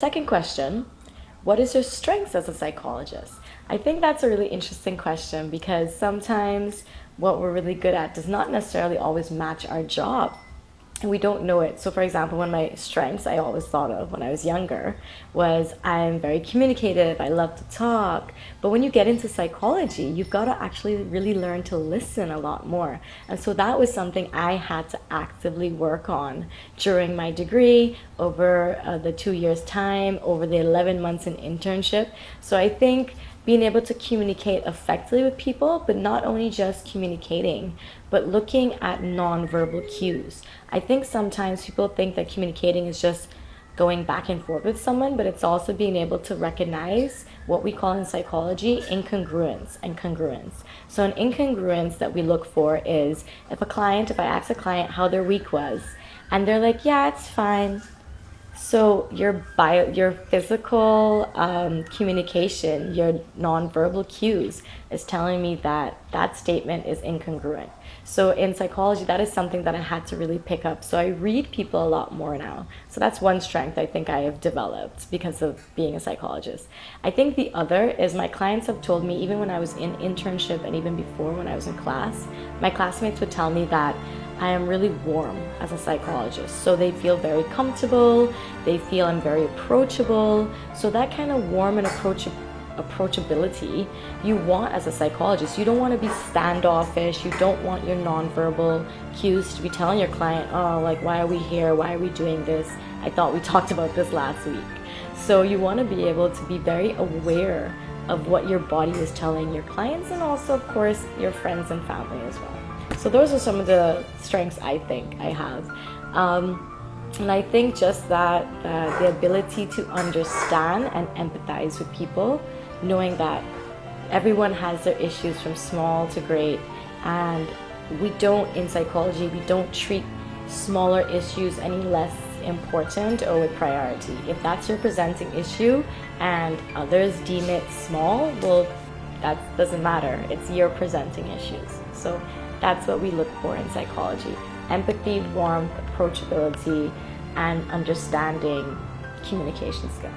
Second question, what is your strengths as a psychologist? I think that's a really interesting question because sometimes what we're really good at does not necessarily always match our job, and we don't know it. So for example, one of my strengths I always thought of when I was younger was I'm very communicative, I love to talk. But when you get into psychology, you've got to actually really learn to listen a lot more. And so that was something I had to actively work on during my degree, over the 2 years time, over the 11 months in internship. So I think being able to communicate effectively with people, but not only just communicating, but looking at nonverbal cues. I think sometimes people think that communicating is just going back and forth with someone, but it's also being able to recognize what we call in psychology incongruence and congruence. So an incongruence that we look for is if I ask a client how their week was, and they're like, yeah, it's fine. So your physical communication, your nonverbal cues is telling me that that statement is incongruent. So in psychology, that is something that I had to really pick up. So I read people a lot more now. So that's one strength I think I have developed because of being a psychologist. I think the other is my clients have told me, even when I was in internship and even before when I was in class, my classmates would tell me that I am really warm as a psychologist. So they feel very comfortable, they feel I'm very approachable. So that kind of warm and approachability you want as a psychologist. You don't want to be standoffish. You don't want your nonverbal cues to be telling your client, oh, like, why are we here? Why are we doing this? I thought we talked about this last week. So you want to be able to be very aware of what your body is telling your clients and also, of course, your friends and family as well. So those are some of the strengths I think I have. And I think just that the ability to understand and empathize with people, knowing that everyone has their issues from small to great, and in psychology, we don't treat smaller issues any less important or with priority. If that's your presenting issue and others deem it small, well, that doesn't matter. It's your presenting issues. So that's what we look for in psychology: empathy, warmth, approachability, and understanding communication skills.